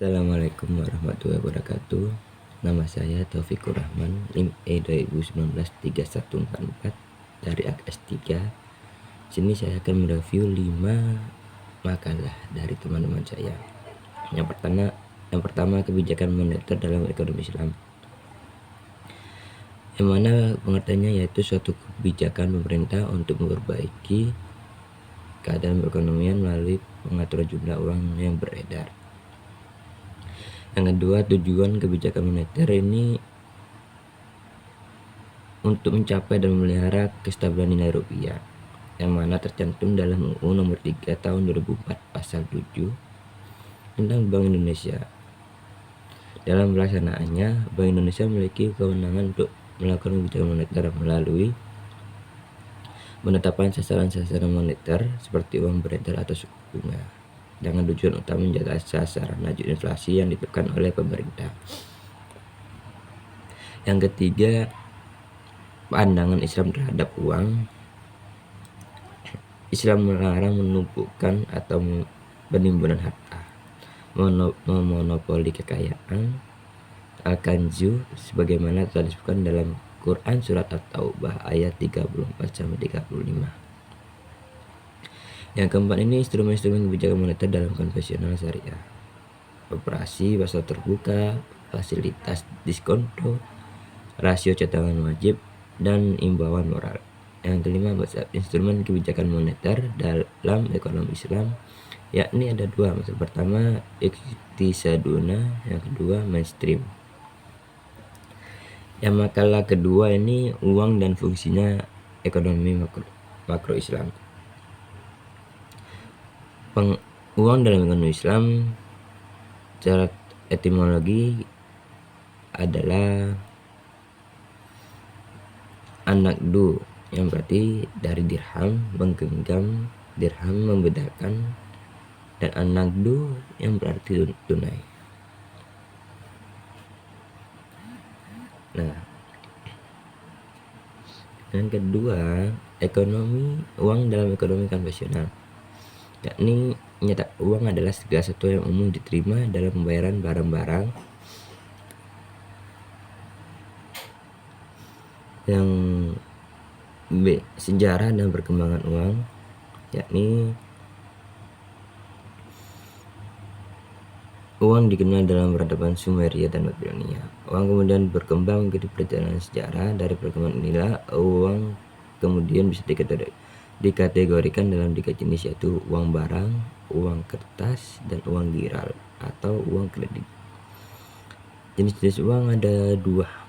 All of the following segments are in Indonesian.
Assalamualaikum warahmatullahi wabarakatuh. Nama saya Taufikur Rahman, NIM E 2019-3144 dari AKS 3. Sini saya akan mereview 5 makalah dari teman-teman saya. Yang pertama kebijakan moneter dalam ekonomi Islam. Yang mana pengertiannya yaitu suatu kebijakan pemerintah untuk memperbaiki keadaan perekonomian melalui pengaturan jumlah uang yang beredar. Yang kedua, tujuan kebijakan moneter ini untuk mencapai dan memelihara kestabilan nilai rupiah, yang mana tercantum dalam UU Nomor 3 Tahun 2004 Pasal 7 tentang Bank Indonesia. Dalam pelaksanaannya, Bank Indonesia memiliki kewenangan untuk melakukan kebijakan moneter melalui penetapan sasaran-sasaran moneter seperti uang beredar atau suku bunga, dengan tujuan utama menjaga sasaran laju inflasi yang ditetapkan oleh pemerintah. Yang ketiga, pandangan Islam terhadap uang. Islam melarang menumpukan atau penimbunan harta, memonopoli kekayaan, al-kanzu, sebagaimana telah disebutkan dalam Quran Surat At-Taubah ayat 34-35. Yang keempat ini instrumen-instrumen kebijakan moneter dalam konvensional syariah. Operasi pasar terbuka, fasilitas diskonto, rasio cadangan wajib, dan imbauan moral. Yang kelima, instrumen kebijakan moneter dalam ekonomi Islam, yakni ada dua. Yang pertama, iktisaduna, yang kedua, mainstream. Yang makalah kedua ini uang dan fungsinya ekonomi makro Islam. Uang dalam ekonomi Islam secara etimologi adalah an-naqdu, yang berarti dari dirham, menggenggam dirham, membedakan, dan an-naqdu yang berarti tunai. Nah, yang kedua, uang dalam ekonomi konvensional, yakni nyetak uang adalah segala sesuatu yang umum diterima dalam pembayaran barang-barang yang sejarah dan perkembangan uang, yakni uang dikenal dalam peradaban Sumeria dan Babilonia. Uang kemudian berkembang menjadi perjalanan sejarah. Dari perkembangan inilah uang kemudian bisa dikategorikan dalam 3 jenis, yaitu uang barang, uang kertas, dan uang giral atau uang kredit. Jenis-jenis uang ada 2,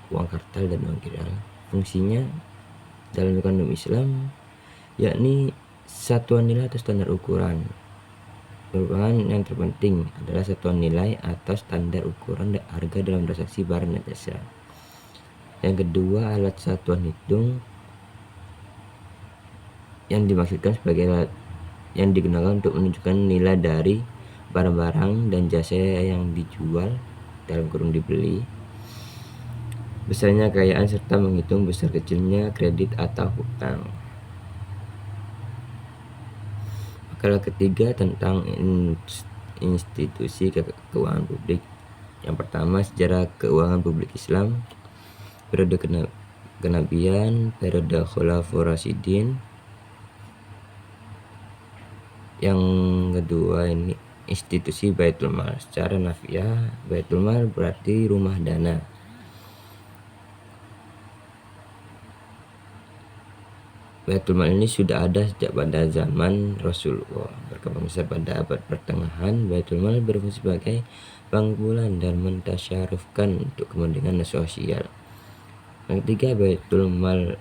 uang kartal dan uang giral. Fungsinya dalam ekonomi Islam yakni satuan nilai atau standar ukuran. Merupakan yang terpenting adalah satuan nilai atau standar ukuran harga dalam transaksi barang dan jasa. Yang kedua, alat satuan hitung yang dimaksudkan sebagai alat yang digunakan untuk menunjukkan nilai dari barang-barang dan jasa yang dijual dalam kurung dibeli, besarnya kekayaan, serta menghitung besar kecilnya kredit atau hutang. Makalah ketiga tentang institusi keuangan publik. Yang pertama, sejarah keuangan publik Islam, periode kenabian, periode Khulafaur Rasyidin. Yang kedua ini institusi Baitul Mal. Secara nafiah, Baitul Mal berarti rumah dana. Baitul Mal ini sudah ada sejak pada zaman Rasulullah. Berkembang besar pada abad pertengahan, Baitul Mal berfungsi sebagai bank bulan dan mentasyarufkan untuk kepentingan sosial. Yang ketiga, Baitul Mal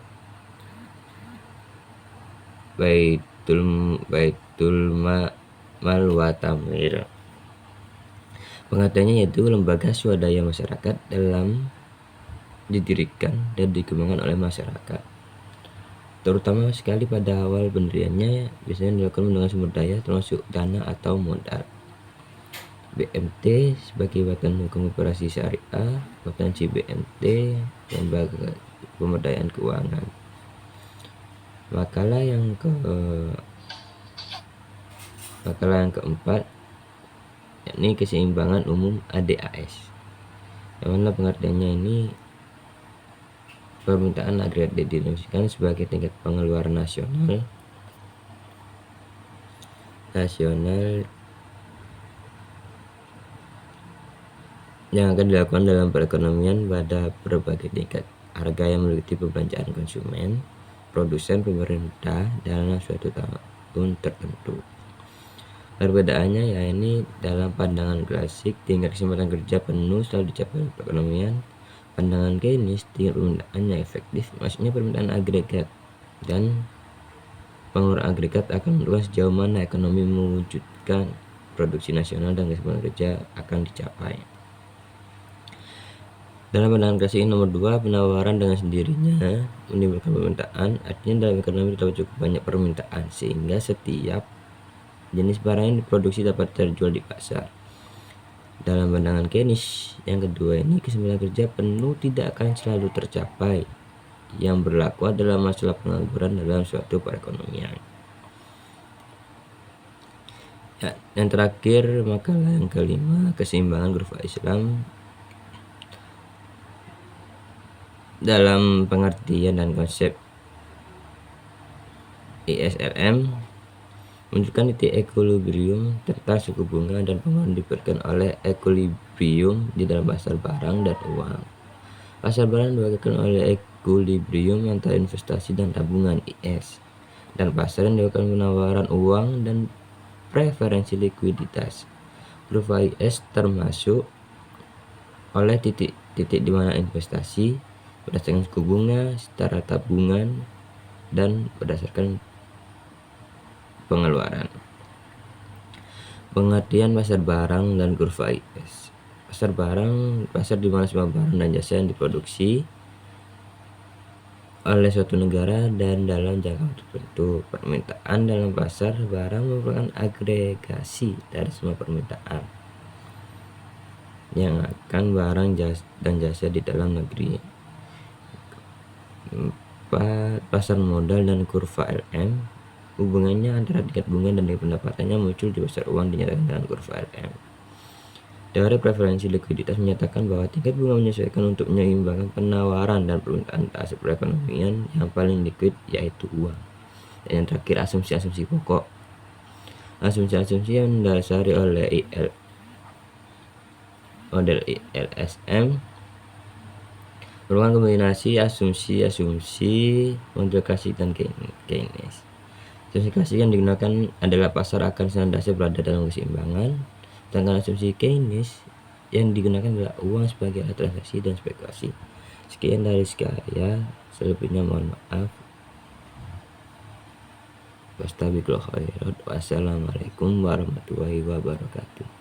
wa Tamwil. Pengertiannya yaitu lembaga swadaya masyarakat dalam didirikan dan dikembangkan oleh masyarakat. Terutama sekali pada awal pendiriannya biasanya dilakukan dengan sumber daya termasuk dana atau modal. BMT sebagai Badan Hukum Operasi Syariah, potensi BMT, lembaga pemberdayaan keuangan. Makalah yang keempat, yakni keseimbangan umum ADAS. Yang mana pengertiannya ini permintaan agregat didefinisikan sebagai tingkat pengeluaran nasional yang akan dilakukan dalam perekonomian pada berbagai tingkat harga yang meliputi pembelanjaan konsumen, produsen, pemerintah dalam suatu tahun tertentu. Perbedaannya yakni dalam pandangan klasik tingkat kesempatan kerja penuh selalu dicapai oleh perekonomian. Pandangan Keynes tingkat permintaan yang efektif, maksudnya permintaan agregat, dan pengeluaran agregat akan menentukan sejauh mana ekonomi mewujudkan produksi nasional dan kesempatan kerja akan dicapai. Dalam pandangan klasik nomor 2, penawaran dengan sendirinya menimbulkan permintaan. Artinya dalam ekonomi terdapat cukup banyak permintaan sehingga setiap jenis barang yang diproduksi dapat terjual di pasar. Dalam pandangan Keynes yang kedua ini, kesempatan kerja penuh tidak akan selalu tercapai. Yang berlaku adalah masalah pengangguran dalam suatu perekonomian. Ya, yang terakhir makalah yang kelima, keseimbangan kurva Islam. Dalam pengertian dan konsep ISLM menunjukkan titik equilibrium tentang suku bunga dan pengeluaran diberikan oleh equilibrium di dalam pasar barang dan uang. Pasar barang diberikan oleh equilibrium antara investasi dan tabungan IS, dan pasar yang diberikan penawaran uang dan preferensi likuiditas. Kurva IS termasuk oleh titik-titik di mana investasi berdasarkan suku bunga, setara tabungan, dan berdasarkan pengeluaran. Pengertian pasar barang dan kurva IS. Pasar barang, pasar di mana semua barang dan jasa yang diproduksi oleh suatu negara dan dalam jangka waktu tertentu. Permintaan dalam pasar barang merupakan agregasi dari semua permintaan yang akan barang dan jasa di dalam negeri. 4. Pasar modal dan kurva LM. Hubungannya antara tingkat bunga dan tingkat pendapatannya muncul di pasar uang dinyatakan dengan kurva LM. Teori preferensi likuiditas menyatakan bahwa tingkat bunga menyesuaikan untuk menyeimbangkan penawaran dan permintaan aset perekonomian yang paling likuid yaitu uang. Dan yang terakhir, asumsi-asumsi pokok. Asumsi-asumsi yang didasari oleh model ILSM merupakan kombinasi asumsi-asumsi model klasik dan Keynes. Asumsi klasik yang digunakan adalah pasar akan senantiasa berada dalam keseimbangan, sedangkan asumsi Keynes yang digunakan adalah uang sebagai alat transaksi dan spekulasi. Sekian dari saya, selebihnya mohon maaf. Wassalamualaikum warahmatullahi wabarakatuh.